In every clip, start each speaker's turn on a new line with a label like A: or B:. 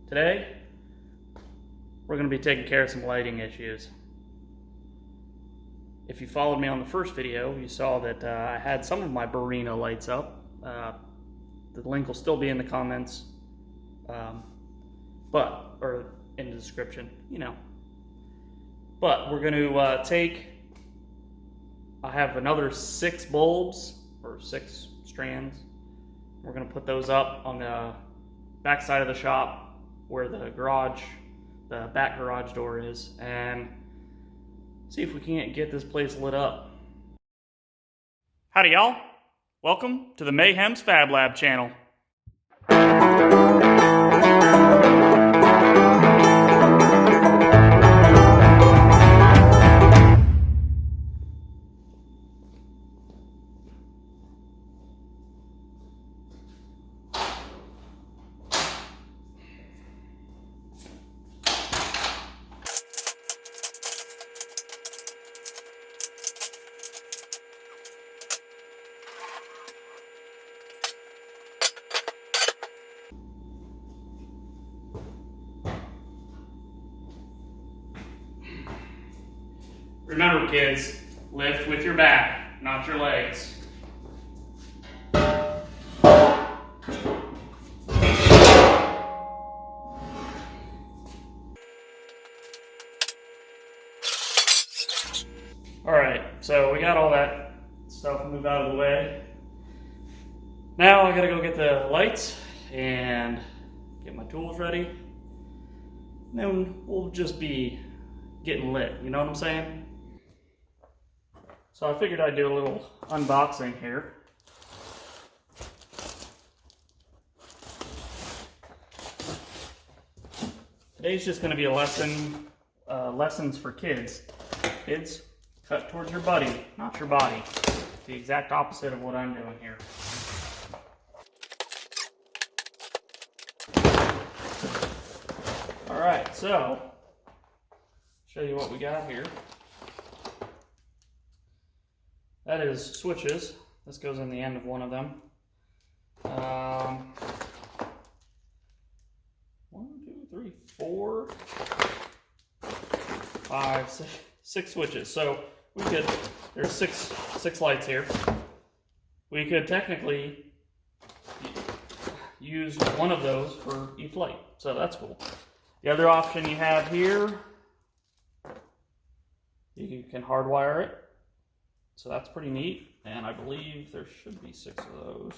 A: Today, we're going to be taking care of some lighting issues. If you followed me on the first video, you saw that I had some of my Barina lights up. The link will still be in the comments, or in the description, you know. But we're going to I have another 6 bulbs, or 6 strands. We're going to put those up on the back side of the shop where the back garage door is, and see if we can't get this place lit up. Howdy y'all, welcome to the Mayhem's Fab Lab channel. Remember kids, lift with your back, not your legs. Alright, so we got all that stuff moved out of the way. Now I gotta go get the lights and get my tools ready. And then we'll just be getting lit, you know what I'm saying? So I figured I'd do a little unboxing here. Today's just going to be a lessons for kids. Kids, cut towards your buddy, not your body. The exact opposite of what I'm doing here. Alright, so, show you what we got here. That is switches. This goes in the end of one of them. 1, 2, 3, 4, 5, 6 switches. So we could, there's six lights here. We could technically use one of those for each light. So that's cool. The other option you have here, you can hardwire it. So that's pretty neat, and I believe there should be 6 of those.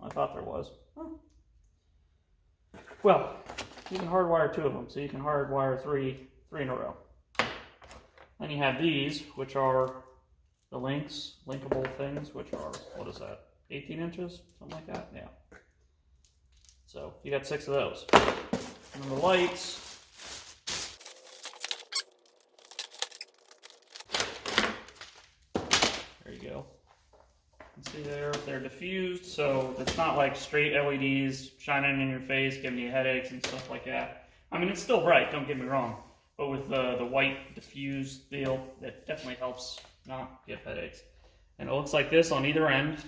A: I thought there was. Huh. Well, you can hardwire 2 of them, so you can hardwire three in a row. Then you have these, which are the linkable things, which are, what is that, 18 inches? Something like that? Yeah. So you got 6 of those. And then the lights. There you go. You can see there, they're diffused, so it's not like straight LEDs shining in your face, giving you headaches and stuff like that. I mean, it's still bright, don't get me wrong. But with the white diffused deal, that definitely helps not get headaches. And it looks like this on either end.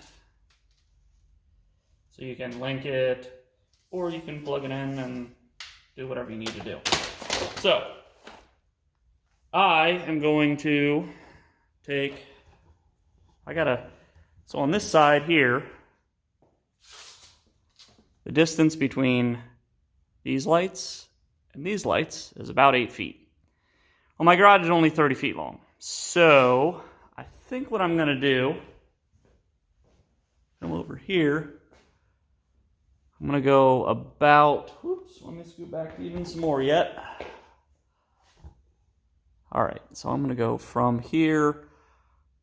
A: So you can link it, or you can plug it in and do whatever you need to do. So, I am going to take, so on this side here, the distance between these lights and these lights is about 8 feet. Well, my garage is only 30 feet long. So, I think what I'm gonna do, come over here, I'm going to go about, let me scoot back even some more yet. Alright, so I'm going to go from here,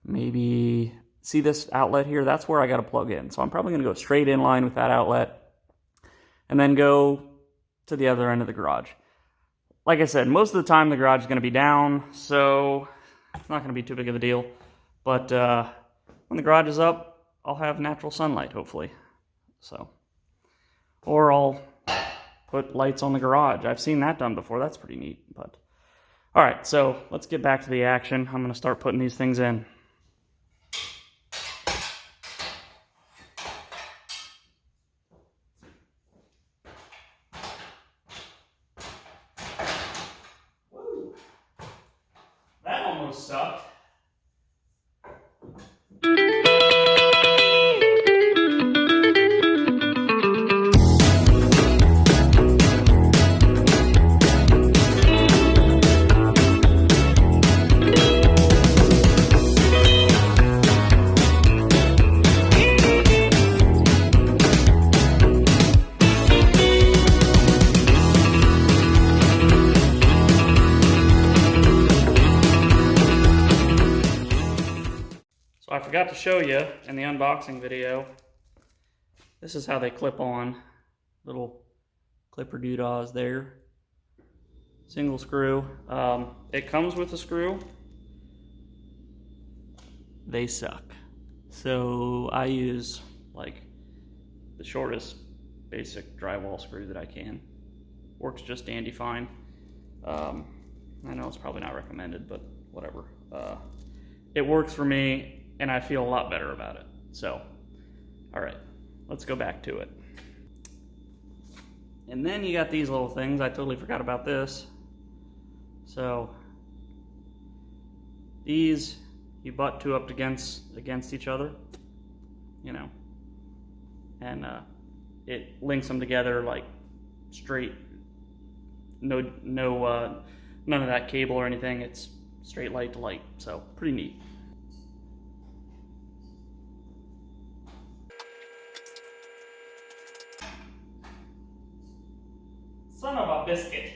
A: maybe, see this outlet here? That's where I got to plug in. So I'm probably going to go straight in line with that outlet, and then go to the other end of the garage. Like I said, most of the time the garage is going to be down, so it's not going to be too big of a deal. But when the garage is up, I'll have natural sunlight, hopefully. So. Or I'll put lights on the garage. I've seen that done before. That's pretty neat. But all right, so let's get back to the action. I'm going to start putting these things in. I forgot to show you in the unboxing video, this is how they clip on. Little clipper doodads there. Single screw. It comes with a screw. They suck. So I use like the shortest basic drywall screw that I can. Works just dandy fine. I know it's probably not recommended, but whatever. It works for me, and I feel a lot better about it. So, all right, let's go back to it. And then you got these little things. I totally forgot about this. So, these you butt two up against each other, you know, and it links them together like straight. None of that cable or anything. It's straight light to light. So, pretty neat. Son of a biscuit.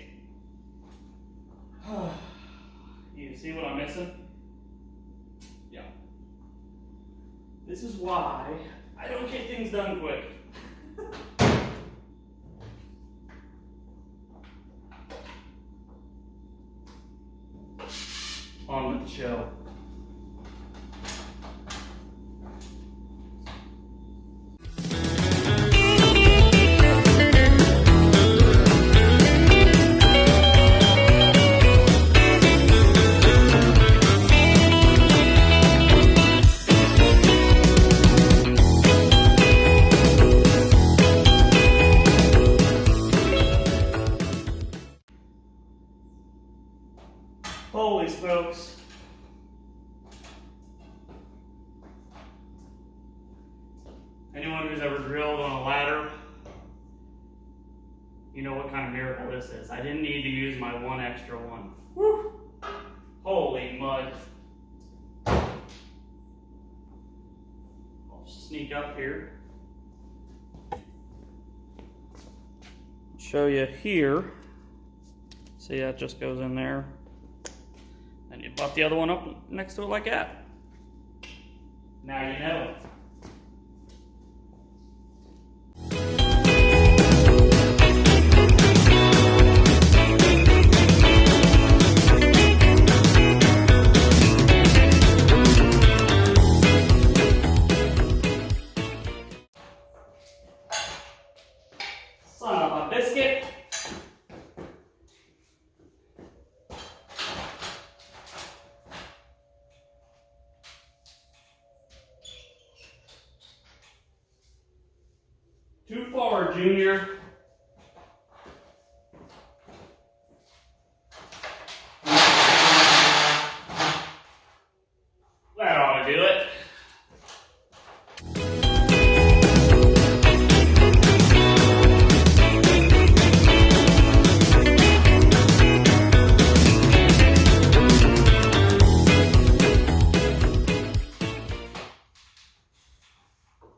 A: You see what I'm missing? Yeah. This is why I don't get things done quick. On with the show. Holy smokes. Anyone who's ever drilled on a ladder, you know what kind of miracle this is. I didn't need to use my one extra one. Woo! Holy mud. I'll sneak up here. Show you here. See, that just goes in there. And you butt the other one up next to it like that. Now you know. Son of a biscuit. Too far, Junior. That ought to do it.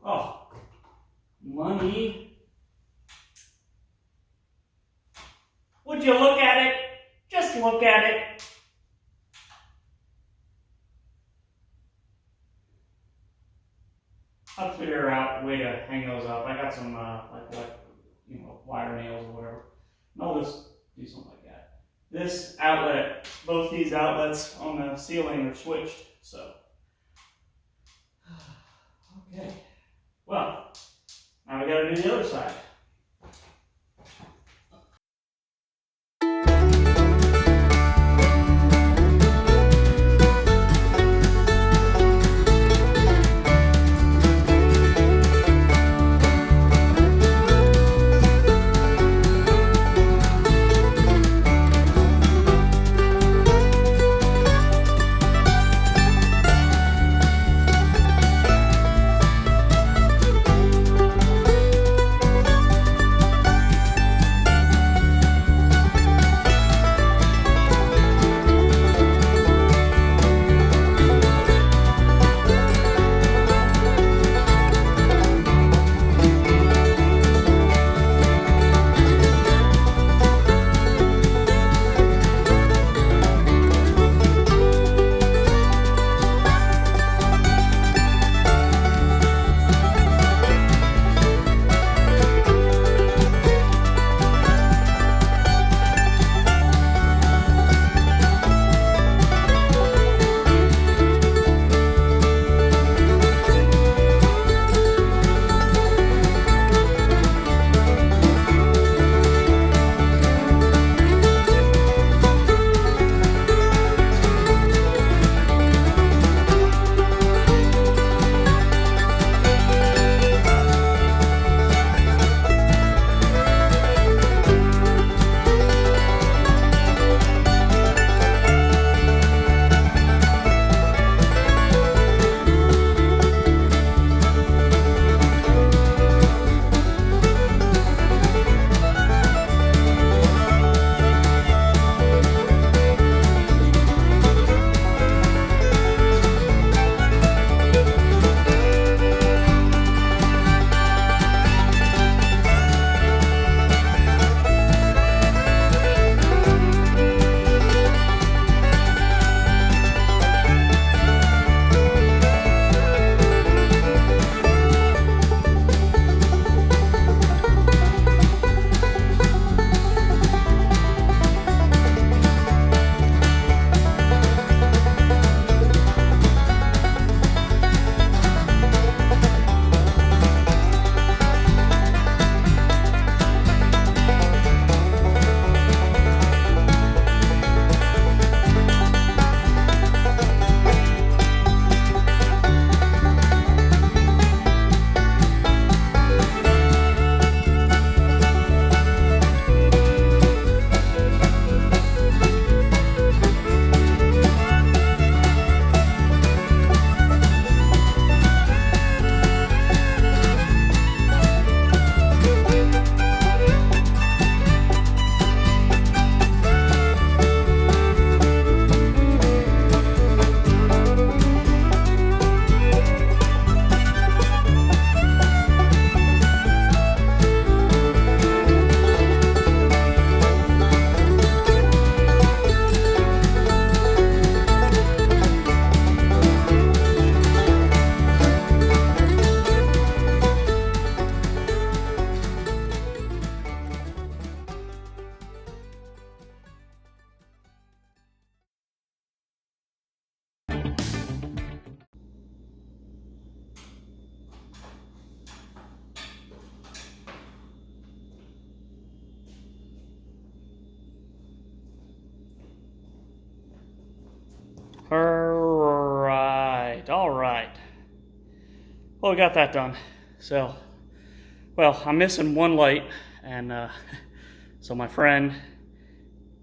A: Oh, money. Would you look at it? Just look at it. I'll figure out a way to hang those up. I got some wire nails or whatever. And I'll just do something like that. This outlet, both these outlets on the ceiling are switched, so. Okay. Well, now we gotta do the other side. right. Well, we got that done. So, well, I'm missing one light, and so my friend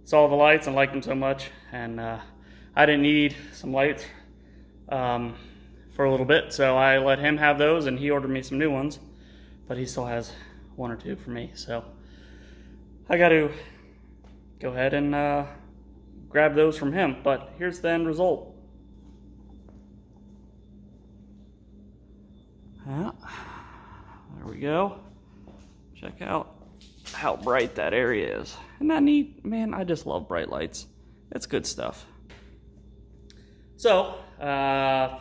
A: saw the lights and liked them so much, and I didn't need some lights for a little bit, so I let him have those, and he ordered me some new ones, but he still has one or two for me, so I got to go ahead and grab those from him. But here's the end result. Yeah, there we go. Check out how bright that area is. Isn't that neat? Man, I just love bright lights. It's good stuff. So, I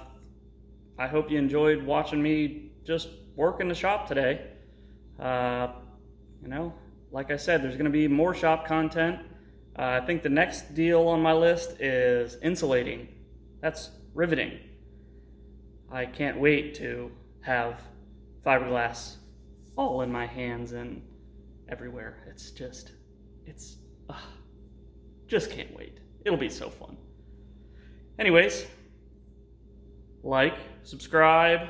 A: hope you enjoyed watching me just work in the shop today. You know, like I said, there's going to be more shop content. I think the next deal on my list is insulating. That's riveting. I can't wait to have fiberglass all in my hands and everywhere. It's just can't wait. It'll be so fun. Anyways, like, subscribe,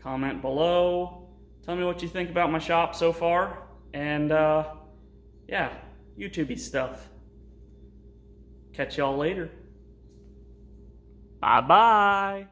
A: comment below, tell me what you think about my shop so far, and yeah, YouTube-y stuff. Catch y'all later. Bye-bye.